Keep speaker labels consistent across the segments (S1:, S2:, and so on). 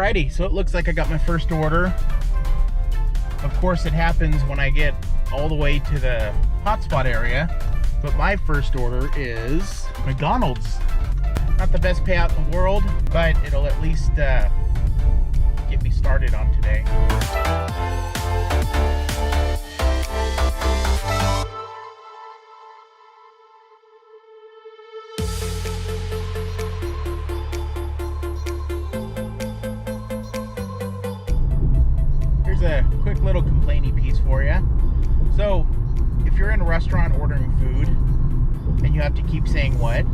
S1: Alrighty, so it looks like I got my first order. Of course, it happens when I get all the way to the hotspot area, but my first order is McDonald's. Not the best payout in the world, but it'll at least get me started on today. Here's a quick little complainy piece for you. So, if you're in a restaurant ordering food and you have to keep saying what,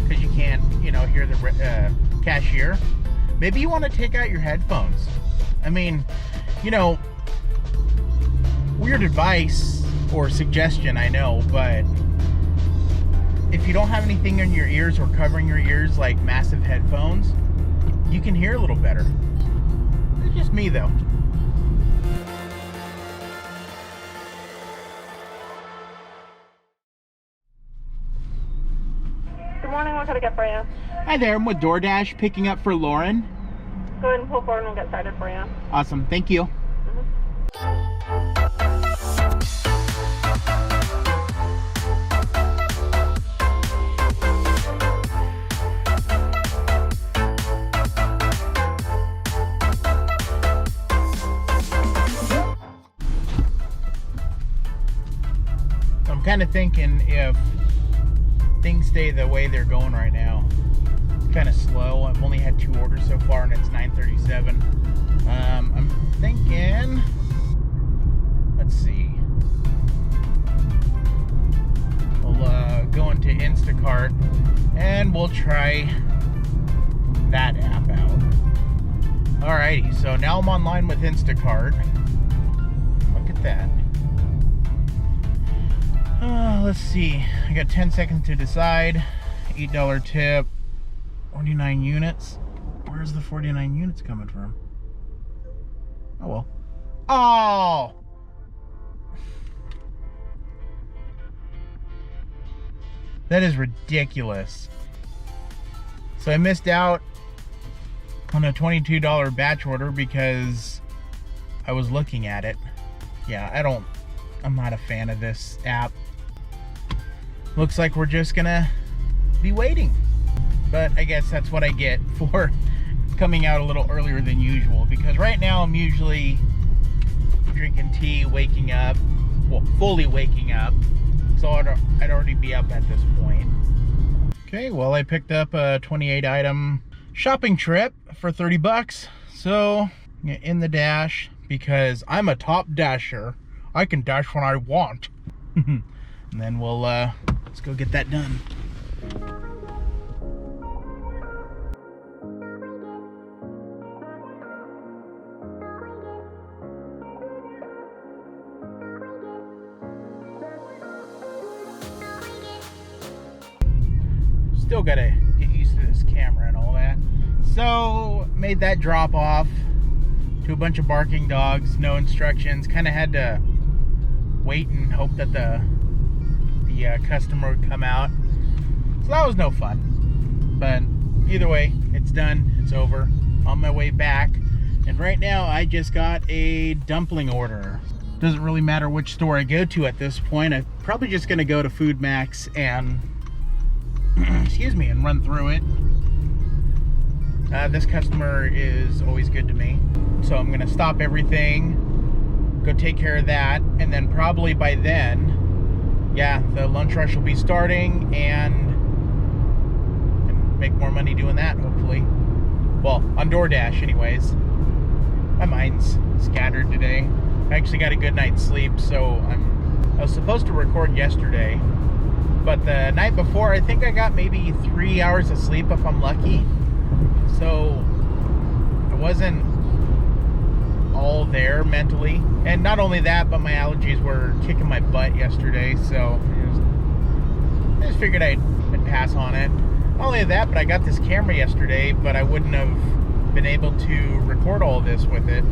S1: because you can't, hear the cashier, maybe you want to take out your headphones. I mean, weird advice or suggestion, I know, but if you don't have anything in your ears or covering your ears like massive headphones, you can hear a little better. It's just me though.
S2: Good morning, what can I get for you?
S1: Hi there, I'm with Doordash picking up for Lauren.
S2: Go ahead and pull forward and we'll get started for you.
S1: Awesome, thank you. I'm kind of thinking if things stay the way they're going right now, kind of slow. I've only had 2 orders so far and it's 9:37. I'm thinking, let's see, we'll go into Instacart and we'll try that app out. Alrighty, so now I'm online with Instacart. Look at that. Let's see, I got 10 seconds to decide. $8 tip, 49 units. Where's the 49 units coming from? Oh well. Oh! That is ridiculous. So I missed out on a $22 batch order because I was looking at it. Yeah, I'm not a fan of this app. Looks like we're just gonna be waiting. But I guess that's what I get for coming out a little earlier than usual, because right now I'm usually drinking tea, waking up, well, fully waking up, so I'd already be up at this point. Okay, well, I picked up a 28 item shopping trip for 30 bucks, so in the dash, because I'm a top dasher. I can dash when I want. And then we'll let's go get that done. Still gotta get used to this camera and all that. So made that drop off to a bunch of barking dogs, no instructions. Kind of had to wait and hope that the customer would come out. So that was no fun. But either way, it's done. It's over. On my way back. And right now, I just got a dumpling order. Doesn't really matter which store I go to at this point. I'm probably just gonna go to Food Max and excuse me, and run through it. This customer is always good to me. So I'm gonna stop everything, go take care of that, and then probably by then, yeah, the lunch rush will be starting and make more money doing that, hopefully. Well, on Doordash anyways. My mind's scattered today. I actually got a good night's sleep, so I was supposed to record yesterday, but the night before, I think I got maybe 3 hours of sleep if I'm lucky. So I wasn't all there mentally. And not only that, but my allergies were kicking my butt yesterday, so I just figured I'd pass on it. Not only that, but I got this camera yesterday, but I wouldn't have been able to record all of this with it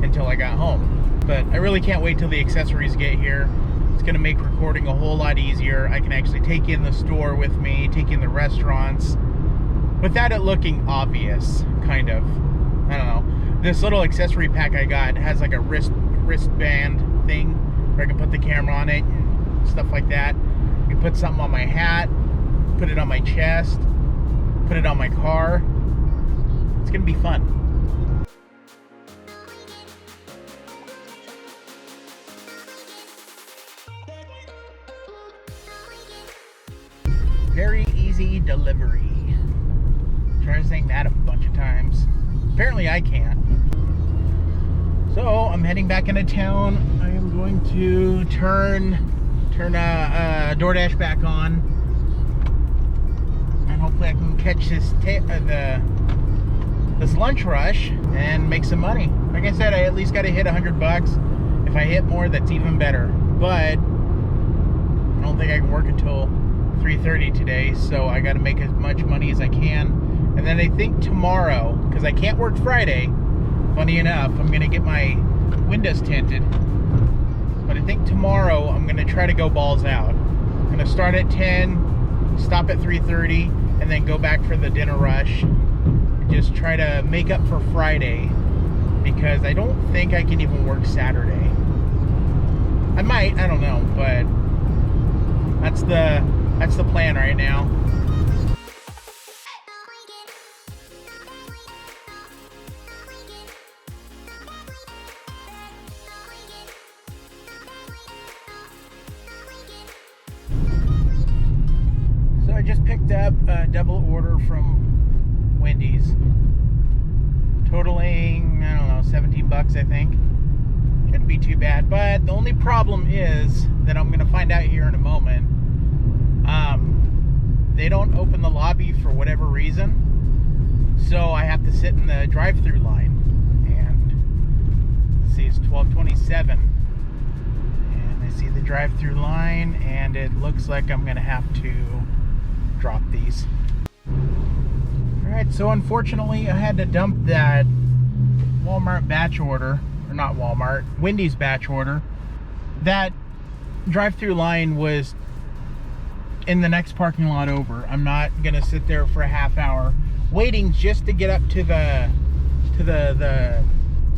S1: until I got home. But I really can't wait till the accessories get here. It's gonna make recording a whole lot easier. I can actually take in the store with me, take in the restaurants, without it looking obvious, kind of. I don't know. This little accessory pack I got has like a wristband thing where I can put the camera on it and stuff like that. You can put something on my hat, put it on my chest, put it on my car. It's gonna be fun. Very easy delivery. Try saying that a bunch of times. Apparently I can't. So I'm heading back into town. I am going to turn Doordash back on, and hopefully I can catch this lunch rush and make some money. Like I said, I at least got to hit $100. If I hit more, that's even better. But I don't think I can work until 3:30 today, so I got to make as much money as I can. And then I think tomorrow, because I can't work Friday, funny enough, I'm going to get my windows tinted. But I think tomorrow I'm going to try to go balls out. I'm going to start at 10, stop at 3:30, and then go back for the dinner rush. Just try to make up for Friday, because I don't think I can even work Saturday. I might, I don't know, but that's the plan right now. So I just picked up a double order from Wendy's, totaling, I don't know, 17 bucks, I think. Shouldn't be too bad, but the only problem is that I'm going to find out here in a moment. They don't open the lobby for whatever reason, so I have to sit in the drive-thru line. And let's see, it's 12:27, and I see the drive-thru line, and it looks like I'm going to have to drop these. Alright, so unfortunately I had to dump that Walmart batch order, or not Walmart, Wendy's batch order. That drive-thru line was in the next parking lot over. I'm not gonna sit there for a half hour waiting just to get up to the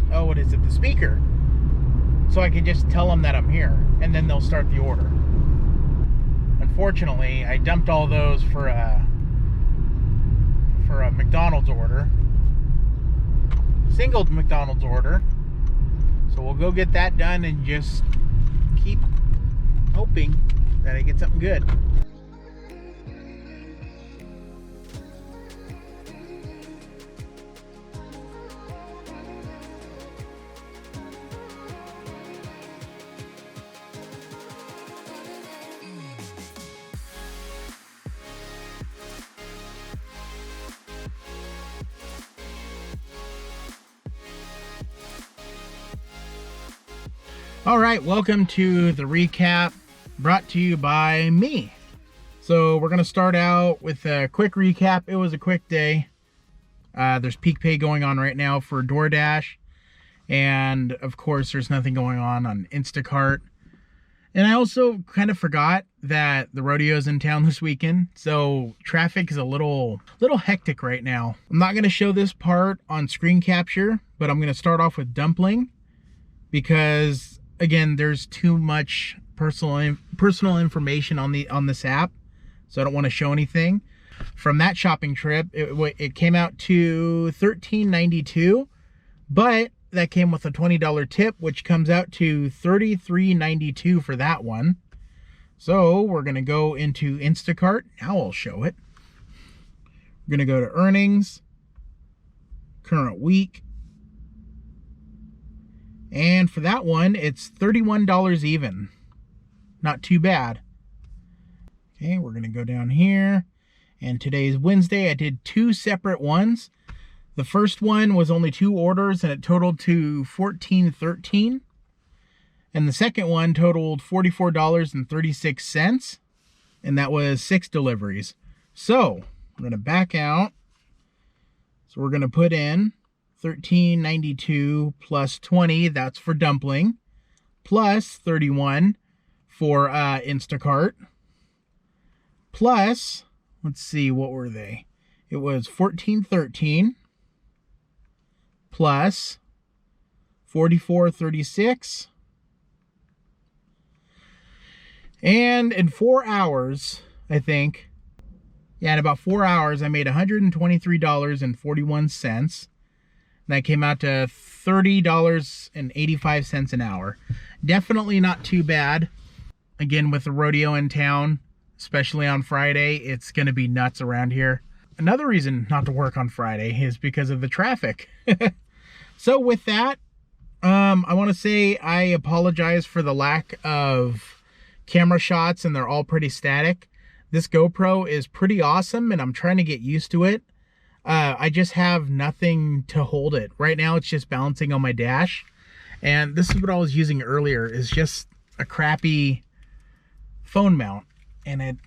S1: oh, what is it, the speaker, so I can just tell them that I'm here, and then they'll start the order. Unfortunately, I dumped all those for a McDonald's order, single McDonald's order. So we'll go get that done and just keep hoping that I get something good. All right, welcome to the recap, brought to you by me. So we're gonna start out with a quick recap. It was a quick day. There's peak pay going on right now for Doordash, and of course there's nothing going on Instacart. And I also kind of forgot that the rodeo's in town this weekend, so traffic is a little hectic right now. I'm not gonna show this part on screen capture, but I'm gonna start off with dumpling, because again, there's too much personal information on this app, so I don't want to show anything. From that shopping trip, it came out to $13.92, but that came with a $20 tip, which comes out to $33.92 for that one. So we're gonna go into Instacart. Now I'll show it. We're gonna go to earnings, current week. And for that one, it's $31 even. Not too bad. Okay, we're going to go down here. And today's Wednesday. I did two separate ones. The first one was only 2 orders, and it totaled to $14.13. And the second one totaled $44.36. And that was 6 deliveries. So, I'm going to back out. So we're going to put in $13.92 plus 20, that's for dumpling, plus 31 for Instacart, plus, let's see, what were they? It was $14.13 plus 44.36. And in 4 hours, I think, yeah, in about 4 hours, I made $123.41. That came out to $30.85 an hour. Definitely not too bad. Again, with the rodeo in town, especially on Friday, it's going to be nuts around here. Another reason not to work on Friday is because of the traffic. So with that, I want to say I apologize for the lack of camera shots, and they're all pretty static. This GoPro is pretty awesome, and I'm trying to get used to it. I just have nothing to hold it. Right now, it's just balancing on my dash. And this is what I was using earlier, is just a crappy phone mount. And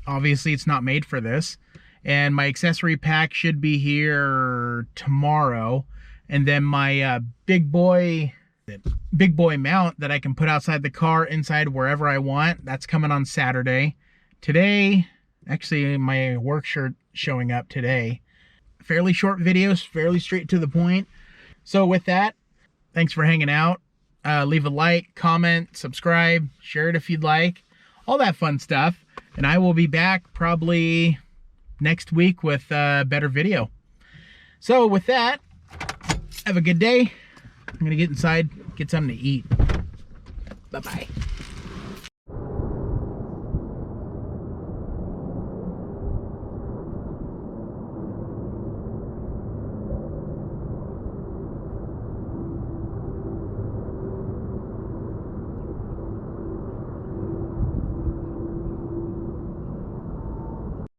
S1: obviously it's not made for this. And my accessory pack should be here tomorrow. And then my big boy mount that I can put outside the car, inside wherever I want, that's coming on Saturday. Today, actually my work shirt showing up today. Fairly short videos, fairly straight to the point. So with that, thanks for hanging out. Leave a like, comment, subscribe, share it if you'd like, all that fun stuff. And I will be back probably next week with a better video. So with that, have a good day. I'm gonna get inside, get something to eat. Bye-bye.